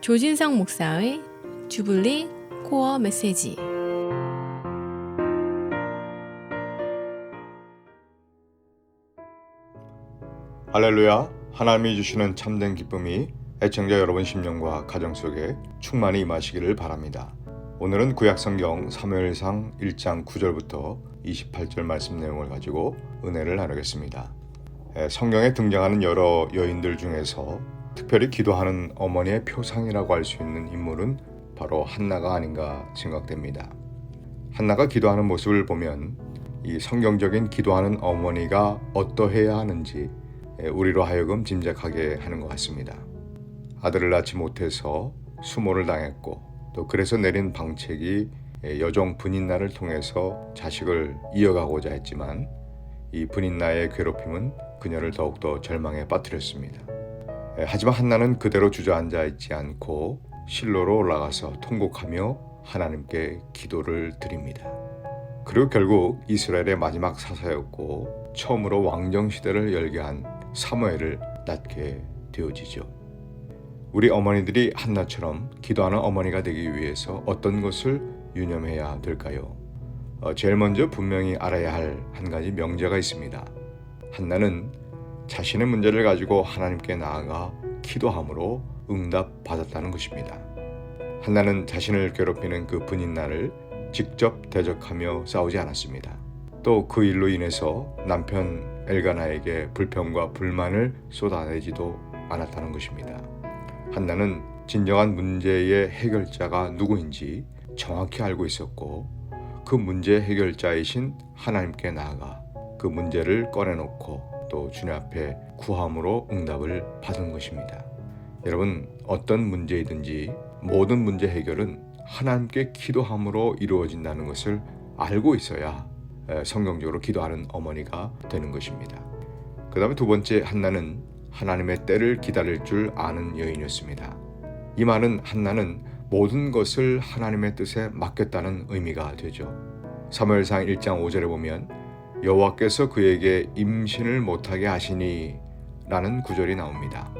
조진성 목사의 주블리 코어 메시지. 할렐루야. 하나님이 주시는 참된 기쁨이 애청자 여러분 심령과 가정 속에 충만히 임하시기를 바랍니다. 오늘은 구약성경 사무엘상 1장 9절부터 28절 말씀 내용을 가지고 은혜를 나누겠습니다. 성경에 등장하는 여러 여인들 중에서 특별히 기도하는 어머니의 표상이라고 할 수 있는 인물은 바로 한나가 아닌가 생각됩니다. 한나가 기도하는 모습을 보면 이 성경적인 기도하는 어머니가 어떠해야 하는지 우리로 하여금 짐작하게 하는 것 같습니다. 아들을 낳지 못해서 수모를 당했고 또 그래서 내린 방책이 여종 분인나를 통해서 자식을 이어가고자 했지만 이 분인나의 괴롭힘은 그녀를 더욱더 절망에 빠뜨렸습니다. 하지만 한나는 그대로 주저앉아 있지 않고 실로로 올라가서 통곡하며 하나님께 기도를 드립니다. 그리고 결국 이스라엘의 마지막 사사였고 처음으로 왕정시대를 열게 한 사무엘을 낳게 되어지죠. 우리 어머니들이 한나처럼 기도하는 어머니가 되기 위해서 어떤 것을 유념해야 될까요? 제일 먼저 분명히 알아야 할 한 가지 명제가 있습니다. 한나는 자신의 문제를 가지고 하나님께 나아가 기도함으로 응답받았다는 것입니다. 한나는 자신을 괴롭히는 그 분인나를 직접 대적하며 싸우지 않았습니다. 또 그 일로 인해서 남편 엘가나에게 불평과 불만을 쏟아내지도 않았다는 것입니다. 한나는 진정한 문제의 해결자가 누구인지 정확히 알고 있었고 그 문제의 해결자이신 하나님께 나아가 그 문제를 꺼내놓고 또 주님 앞에 구함으로 응답을 받은 것입니다. 여러분, 어떤 문제이든지 모든 문제 해결은 하나님께 기도함으로 이루어진다는 것을 알고 있어야 성경적으로 기도하는 어머니가 되는 것입니다. 그 다음에 두 번째, 한나는 하나님의 때를 기다릴 줄 아는 여인이었습니다. 이 말은 한나는 모든 것을 하나님의 뜻에 맡겼다는 의미가 되죠. 사무엘상 1장 5절에 보면 여호와께서 그에게 임신을 못하게 하시니 라는 구절이 나옵니다.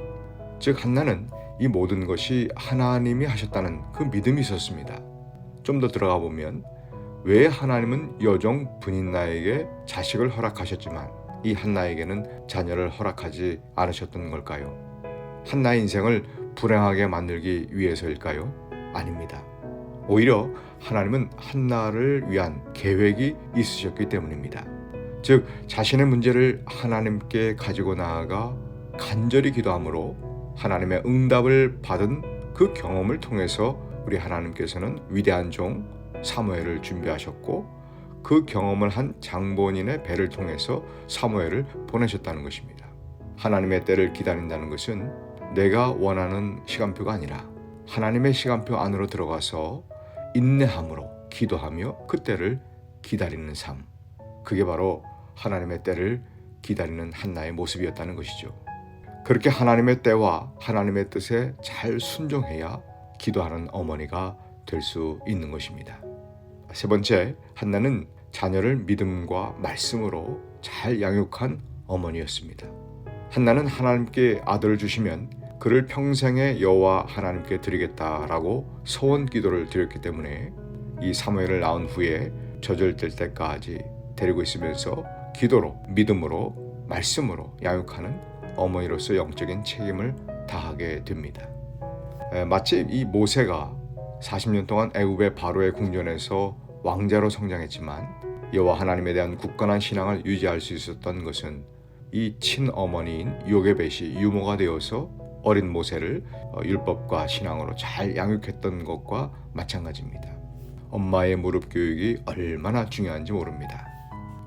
즉 한나는 이 모든 것이 하나님이 하셨다는 그 믿음이 있었습니다. 좀 더 들어가 보면 왜 하나님은 여종 분인나에게 자식을 허락하셨지만 이 한나에게는 자녀를 허락하지 않으셨던 걸까요? 한나의 인생을 불행하게 만들기 위해서일까요? 아닙니다. 오히려 하나님은 한나를 위한 계획이 있으셨기 때문입니다. 즉 자신의 문제를 하나님께 가지고 나아가 간절히 기도함으로 하나님의 응답을 받은 그 경험을 통해서 우리 하나님께서는 위대한 종 사무엘을 준비하셨고 그 경험을 한 장본인의 배를 통해서 사무엘을 보내셨다는 것입니다. 하나님의 때를 기다린다는 것은 내가 원하는 시간표가 아니라 하나님의 시간표 안으로 들어가서 인내함으로 기도하며 그 때를 기다리는 삶, 그게 바로 하나님의 때를 기다리는 한나의 모습이었다는 것이죠. 그렇게 하나님의 때와 하나님의 뜻에 잘 순종해야 기도하는 어머니가 될 수 있는 것입니다. 세 번째, 한나는 자녀를 믿음과 말씀으로 잘 양육한 어머니였습니다. 한나는 하나님께 아들을 주시면 그를 평생의 여호와 하나님께 드리겠다라고 소원 기도를 드렸기 때문에 이 사무엘을 낳은 후에 젖을 뗄 때까지 데리고 있으면서 기도로, 믿음으로, 말씀으로 양육하는 어머니로서 영적인 책임을 다하게 됩니다. 마치 이 모세가 40년 동안 애굽의 바로의 궁전에서 왕자로 성장했지만 여호와 하나님에 대한 굳건한 신앙을 유지할 수 있었던 것은 이 친어머니인 요게벳이 유모가 되어서 어린 모세를 율법과 신앙으로 잘 양육했던 것과 마찬가지입니다. 엄마의 무릎 교육이 얼마나 중요한지 모릅니다.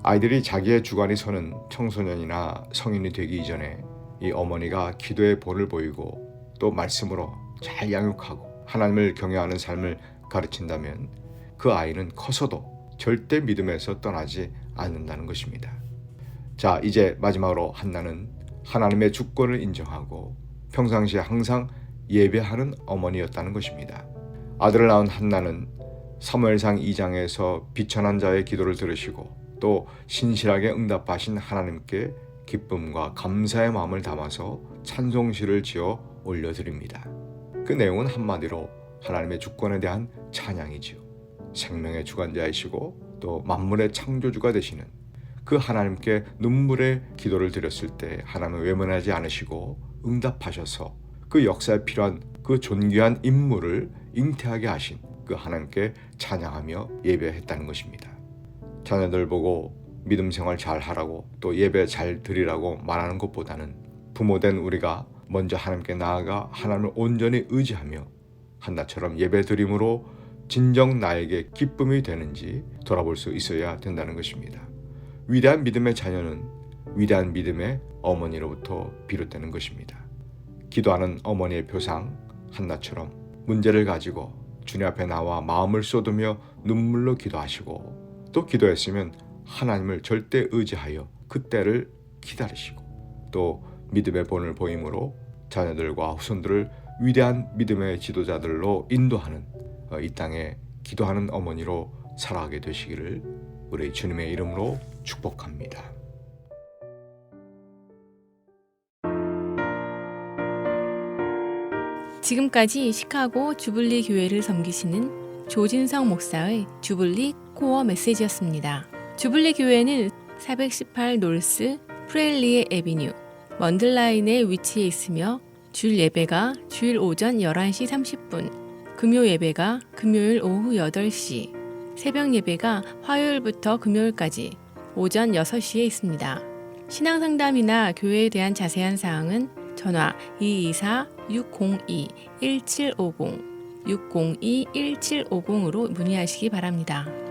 아이들이 자기의 주관이 서는 청소년이나 성인이 되기 이전에 이 어머니가 기도의 본을 보이고 또 말씀으로 잘 양육하고 하나님을 경외하는 삶을 가르친다면 그 아이는 커서도 절대 믿음에서 떠나지 않는다는 것입니다. 자, 이제 마지막으로 한나는 하나님의 주권을 인정하고 평상시에 항상 예배하는 어머니였다는 것입니다. 아들을 낳은 한나는 사무엘상 2장에서 비천한 자의 기도를 들으시고 또 신실하게 응답하신 하나님께 기쁨과 감사의 마음을 담아서 찬송시를 지어 올려드립니다. 그 내용은 한마디로 하나님의 주권에 대한 찬양이지요. 생명의 주관자이시고 또 만물의 창조주가 되시는 그 하나님께 눈물의 기도를 드렸을 때 하나님은 외면하지 않으시고 응답하셔서 그 역사에 필요한 그 존귀한 임무를 잉태하게 하신 그 하나님께 찬양하며 예배했다는 것입니다. 자녀들 보고 믿음 생활 잘 하라고 또 예배 잘 드리라고 말하는 것보다는 부모된 우리가 먼저 하나님께 나아가 하나님을 온전히 의지하며 한나처럼 예배 드림으로 진정 나에게 기쁨이 되는지 돌아볼 수 있어야 된다는 것입니다. 위대한 믿음의 자녀는 위대한 믿음의 어머니로부터 비롯되는 것입니다. 기도하는 어머니의 표상 한나처럼 문제를 가지고 주님 앞에 나와 마음을 쏟으며 눈물로 기도하시고 또 기도했으면 하나님을 절대 의지하여 그때를 기다리시고 또 믿음의 본을 보임으로 자녀들과 후손들을 위대한 믿음의 지도자들로 인도하는 이 땅에 기도하는 어머니로 살아가게 되시기를 우리 주님의 이름으로 축복합니다. 지금까지 시카고 주블리 교회를 섬기시는 조진성 목사의 주블리 코어 메시지였습니다. 주블리 교회는 418 노스 프레일리에 에비뉴 먼들라인에 위치해 있으며 주일 예배가 주일 오전 11시 30분, 금요 예배가 금요일 오후 8시, 새벽 예배가 화요일부터 금요일까지 오전 6시에 있습니다. 신앙상담이나 교회에 대한 자세한 사항은 전화 224-602-1750, 602-1750으로 문의하시기 바랍니다.